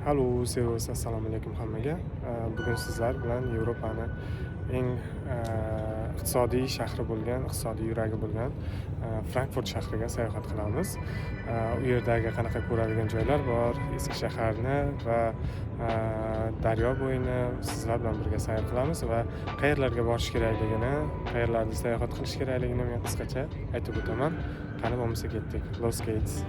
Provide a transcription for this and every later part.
Halo, sevgili assalomu alaykum hammaga. Bugun sizlar bilan Yevropani eng iqtisodiy shahri bo'lgan, iqtisodiy yuragi bo'lgan Frankfurt shahriga sayohat qilamiz. U yerdagi qanaqa ko'radigan joylar bor, eski shaharni va daryo bo'yini sizlar bilan birga sayr qilamiz va qayerlarga borish kerakligini, qayerlarda sayohat qilish kerakligini men qisqacha aytib o'taman. Qani bo'lmasa ketdik. Los Gates.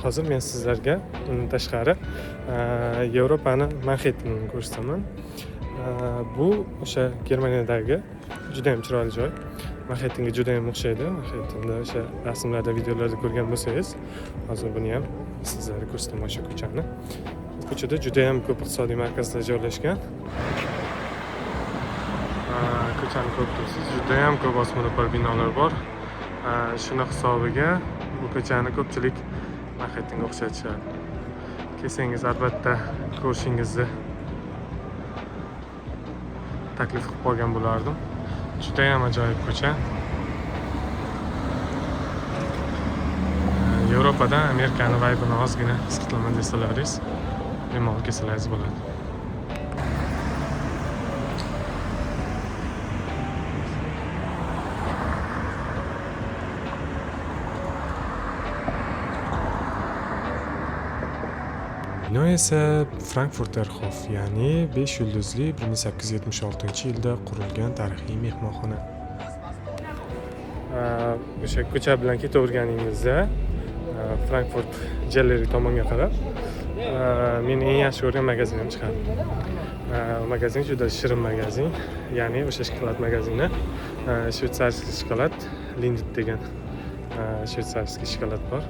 Hozir men sizlarga undan tashqari Yevropani Manxettenini ko'rsataman. Bu o'sha Germaniyadagi juda ham chiroyli joy. Manxettenga juda ham o'xshaydi. Manxettenda o'sha rasmlarda, videolarda ko'rgan bo'lsangiz, hozir buni ham sizlarga ko'rsataman o'sha ko'chani. Ko'chada juda ham ko'p iqtisodiy markazlar joylashgan. Ko'chani ko'rib turibsiz, juda ham ko'p osmono'par binolar bor. Shuni hisobiga bu ko'chani ko'pchilik Manxettenga o'xshatishadi. Kelsangiz albatta ko'rishingizni taklif qilib qolgan bo'lardim. Juda ham ajoyib ko'cha. Yevropada Amerikani vaybini ozgina his qilaman desalaringiz, bemalol kelsalaringiz bo'ladi. Bino esa Frankfurter Hof, ya'ni 5 yulduzli 1876-yilda qurilgan tarixiy mehmonxona. O'sha ko'cha bilan ketaverganingizda Frankfurt Jelleri tomonga qarab men eng yaxshi ko'rgan magazin ham chiqadi. Magazin juda shirin magazin, ya'ni o'sha shokolad magazini, shvetsarskiy shokolad, Lindt degan shvetsarskiy shokolad bor.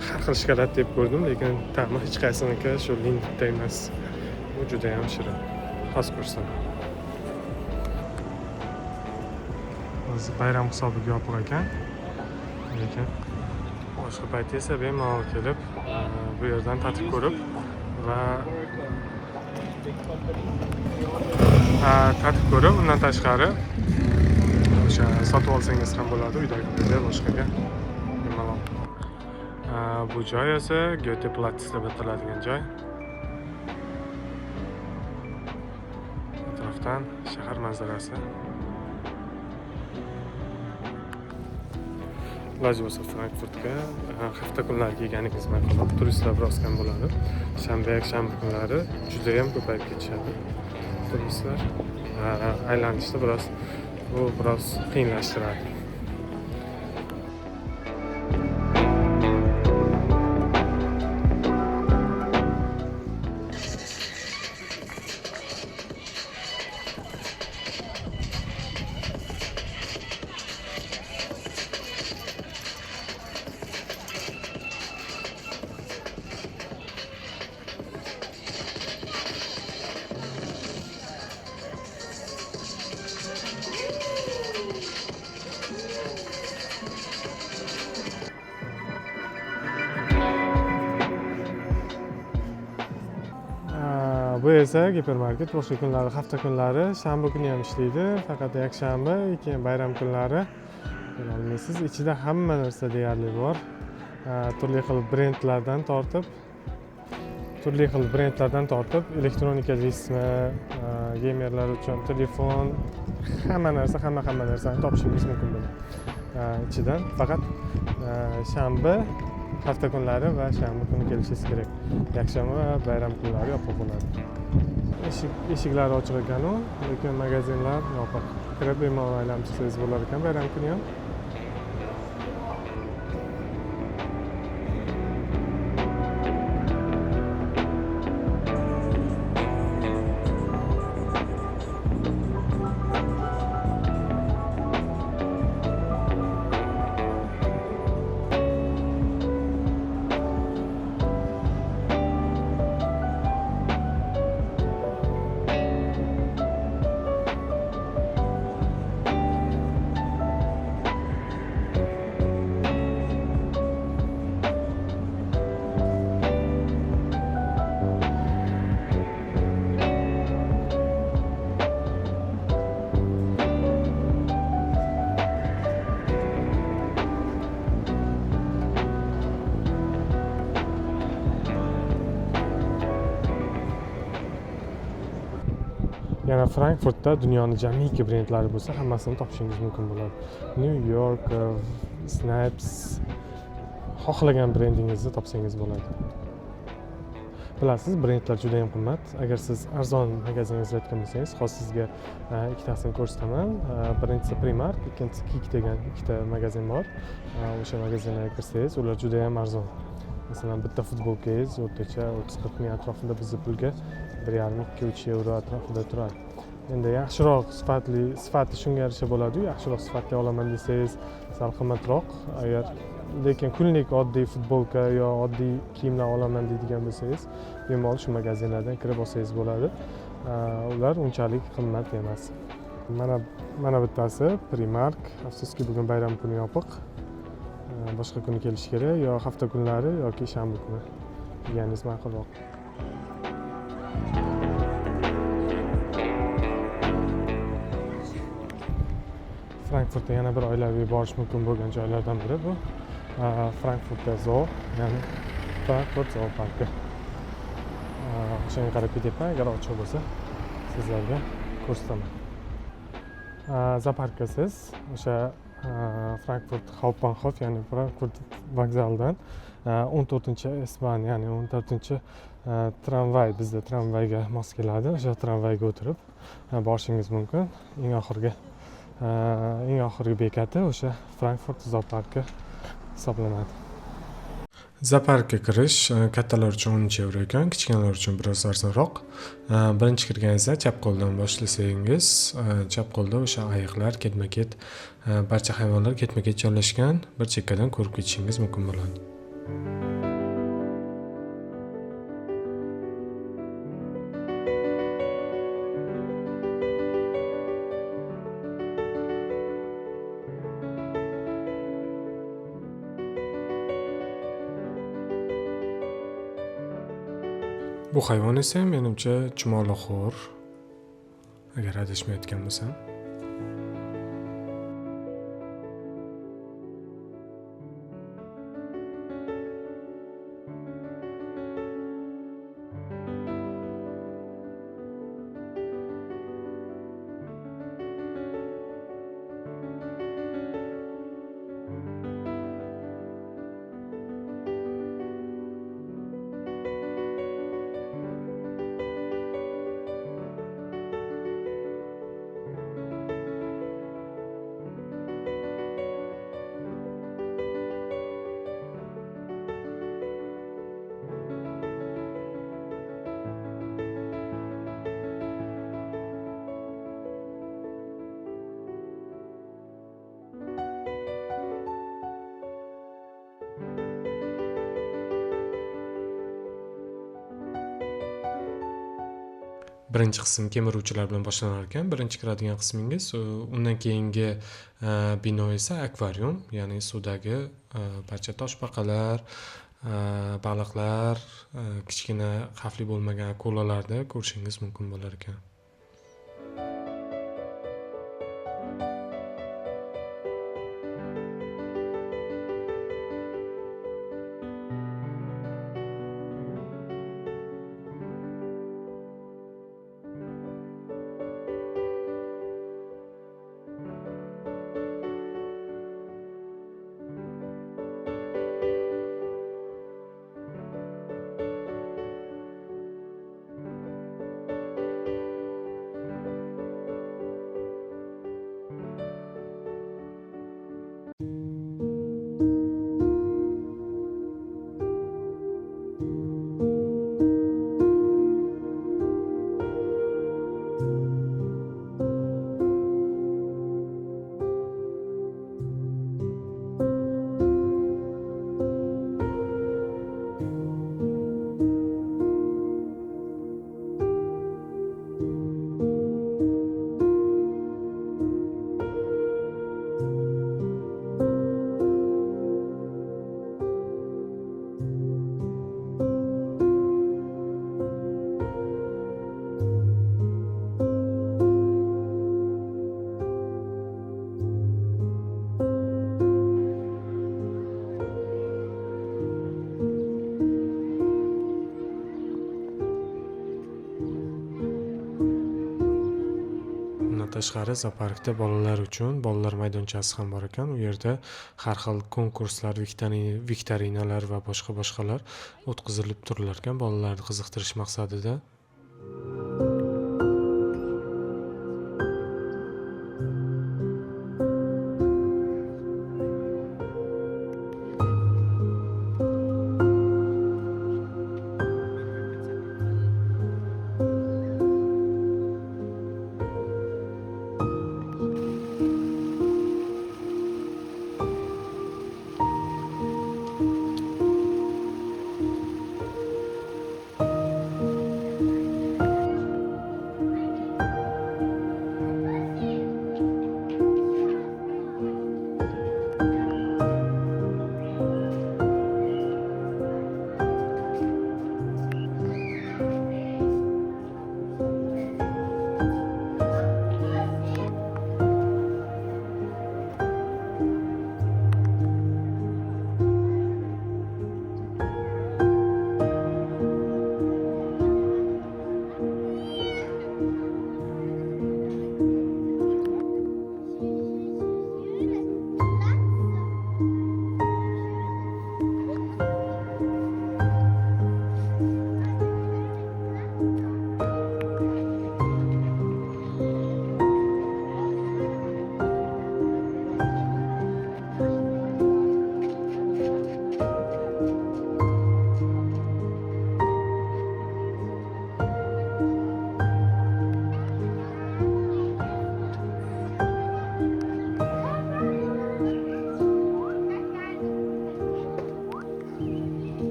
Har xil shokolad deb ko'rdim, lekin ta'mi hech qaysiniki shu Lindtda emas. Bu juda ham shirin. Xos ko'rsam. Hozir bayram hisobiga yopiq ekan. Lekin boshqa payt esa bemalol kelib, bu yerdan tatib ko'rib va undan tashqari o'sha sotib olsangiz ham bo'ladi uydagilarga, boshqaga bemalol. Bu joy esa Goethe-Platz deb ataladigan joy. Atrofdan shahar manzarasi. Iloji bo'lsa Frankfurtga hafta kunlari kelganingiz ma'qul. Turistlar biroz kam bo'ladi. Shanba, yakshanba kunlari juda ham ko'payib ketishadi. Turistlar aylanishda biroz qiyinlashtiradi. Bu esa gipermarket boshqa kunlari, hafta kunlari, shanba kuni ham ishlaydi, faqat yakshanba, keyin bayram kunlari olmaysiz. Ichida hamma narsa deyarli bor. Turli xil brendlardan tortib, elektronika deysizmi, gamerlar uchun telefon, hamma narsani topishingiz mumkin bo'ladi. Ichidan faqat shanba hafta kunlari va shanba kuni kelishingiz kerak. Yakshanba va bayram kunlari yopiq bo'ladi. Eshiklari ochiq ekan, lekin magazinlar yopiq. Kirib bemalol aylanib chiqsangiz bo'lar ekan bayram kuni ham. Yana Frankfurtda dunyoning jamiki brendlari bo'lsa, hammasini topishingiz mumkin bo'ladi. New York, Snipes, xohlagan brendingizni topsangiz bo'ladi. Bilasiz, brendlar juda ham qimmat. Agar siz arzon magazin izlayotgan bo'lsangiz, hozir sizga ikkitasini ko'rsataman. Birinchisi Primark, ikkinchisi Kik degan ikkita magazin bor. O'sha magazinlarga kirsangiz, ular juda ham arzon. Masalan, bitta futbolkangiz o'rtacha 30-40 ming atrofida bizda pulga 1,5-2-3 euro atrofida turadi. Endi yaxshiroq sifati shunga yarasha bo'ladi-yu, yaxshiroq sifatli olaman desangiz, sal qimmatroq. Agar lekin kunlik oddiy futbolka yo oddiy kiyimlar olaman deydigan bo'lsangiz, bemalol shu magazinlardan kirib olsangiz bo'ladi. Ular unchalik qimmat emas. Mana bittasi Primark. Afsuski bugun bayram kuni yopiq. Boshqa kuni kelish kerak, yo hafta kunlari yoki shanba kuni kelganingiz ma'qulroq. Frankfurtga yana bir oilaviy borish mumkin bo'lgan joylardan biri bu Frankfurtda zoo, ya'ni Frankfurt zoo parki. O'shanga qarab ketyapman, agar ochiq bo'lsa sizlarga ko'rsataman. Zooparkka siz o'sha Frankfurt Hauptbahnhof, ya'ni Frankfurt vokzalidan 14-S-Bahn, ya'ni 14-tramvay, bizda tramvayga mos keladi. O'sha tramvayga o'tirib borishingiz mumkin. Eng oxirgi bekati o'sha Frankfurt zooparki hisoblanadi. Zooparkga kirish kattalar uchun 10 euro ekan, kichkinalar uchun biroz arzonroq. Birinchi kirganingizda chap qo'ldan boshlasangiz, chap qo'lda o'sha ayiqlar ketma-ket, barcha hayvonlar ketma-ket joylashgan bir chekkadan ko'rib ketishingiz mumkin bo'ladi. Bu hayvon esa menimcha chumolixo'r, agar adashmayotgan bo'lsam. Birinchi qism kemiruvchilar bilan boshlanar ekan. Birinchi kiradigan qismingiz, undan keyingi bino esa akvarium, ya'ni suvdagi barcha toshbaqalar, baliqlar, kichkina xavfli bo'lmagan akulalarni ko'rishingiz mumkin bo'lar ekan. tashqari zooparkda bolalar uchun bolalar maydonchasi ham bor ekan. U yerda har xil konkurslar, viktorinalar va boshqalar o'tkazilib turilar ekan bolalarni qiziqtirish maqsadida.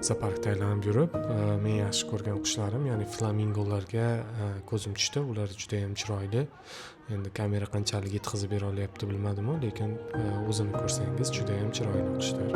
Zooparkda aylanib yurib, men yaxshi ko'rgan qushlarim, ya'ni flamingolarga ko'zim tushdi. Ular juda ham chiroyli. Endi kamera qanchalik yetkazib bera olyapti bilmadim-ku, lekin o'zini ko'rsangiz juda ham chiroyli qushlar.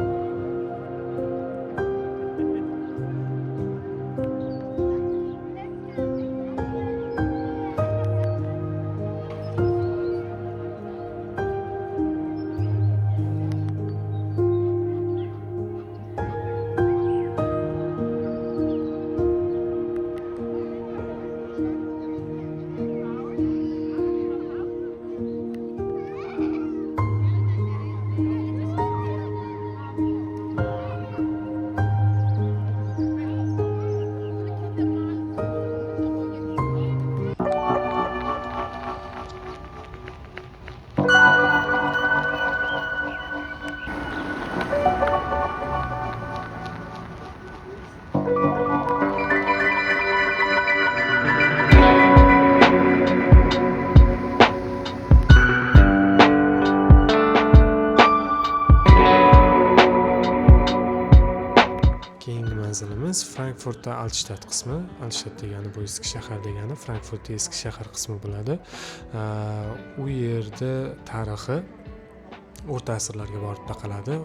Manzilimiz Frankfurtda Altstadt qismi. Altstadt degani bu eski shahar degani, Frankfurt eski shahar qismi bo'ladi. U yerda tarixi o'rta asrlarga borib taqaladi.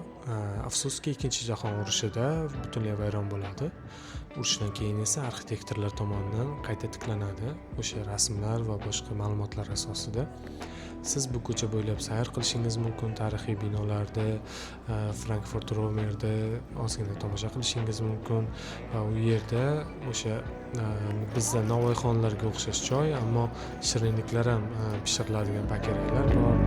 Afsuski, Ikkinchi jahon urushida butunlay vayron bo'ladi. Urushdan keyin esa arxitektorlar tomonidan qayta tiklanadi. O'sha rasmlar va boshqa ma'lumotlar asosida siz bu ko'cha bo'ylab sayr qilishingiz mumkin. Tarixiy binolarda, Frankfurt Romerda ozgina tomosha qilishingiz mumkin. Va u yerda o'sha bizda novvoyxonalarga o'xshash joy, ammo shirinliklar ham pishiriladigan bakerylar bor.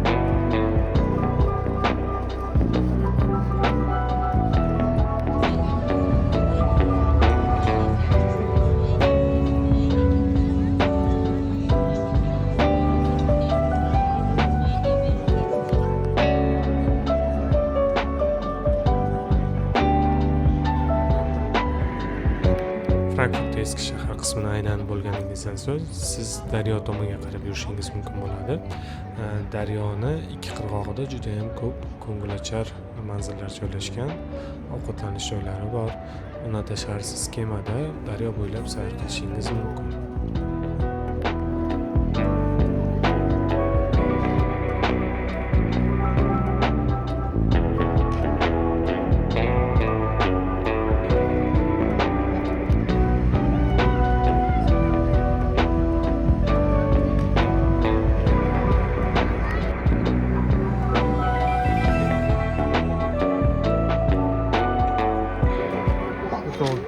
Frankfurt eski shahar qismini aylanib bo'lganingizdan so'ng siz daryo tomonga qarab yurishingiz mumkin bo'ladi. Daryoni ikki qirg'og'ida juda ham ko'p ko'ngilochar manzillar joylashgan, ovqatlanish joylari bor. Undan tashqari siz kemada daryo bo'ylab sayr qilishingiz mumkin.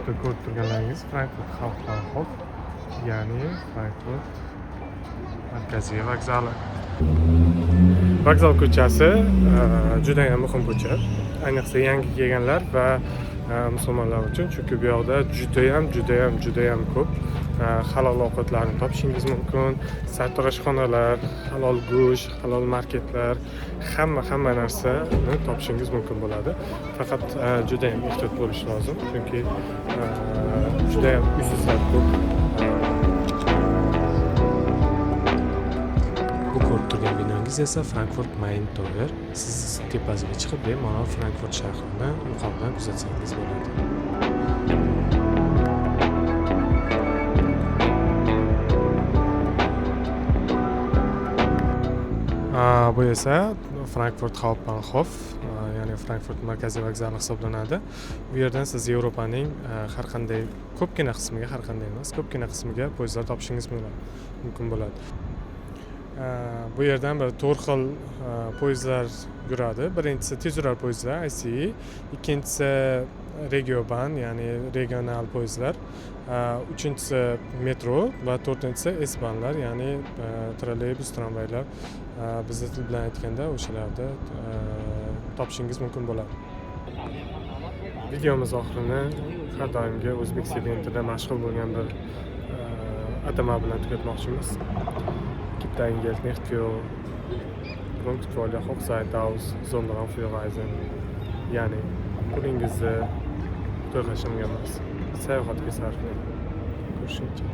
Ko'rib turganlaringiz Frankfurt Hauptbahnhof. ya'ni Frankfurt markaziy vokzali. Vokzal ko'chasi juda ham muhim ko'cha, ayniqsa yangi kelganlar va musulmonlar uchun, chunki bu yoqda juda ham ko'p halol ovqatlarni topishingiz mumkin. Sartaroshxonalar, halol go'sht, halol marketlar, hamma narsani topishingiz mumkin bo'ladi. Faqat juda ham ehtiyot bo'lish lozim, chunki juda ham uysizlar ko'p. Bu ko'rib turgan binongiz esa Frankfurt Main Tower. Siz tepasiga chiqib bemalol Frankfurt shahrini yuqoridan kuzatsangiz bo'ladi. Bu esa Frankfurt Hauptbahnhof, ya'ni Frankfurt markaziy vokzali hisoblanadi. Bu yerdan siz Yevropaning har qanday ko'pgina qismiga poyezdlar topishingiz mumkin bo'ladi. Bu yerdan bir 4 xil poyezdlar yuradi. Birinchisi tezyurar poyezdlar ICE, ikkinchisi Regioban, ya'ni regional poyezdlar, uchinchisi metro va to'rtinchisi S-bahnlar, ya'ni trolleybus, tramvaylar. Bizning til bilan aytganda o'shalarda topishingiz mumkin bo'ladi. Videomiz oxirini har doimgi o'zbek segmentida mashhur bo'lgan bir atama bilan tugatmoqchimiz. Gibt eigentlich nicht für Punktfolge Hochzeit aus, sondern für Reisen. Ya'ni pulingizni to'g'rashimga emas, sayohatga sarflang. Ko'rishguncha.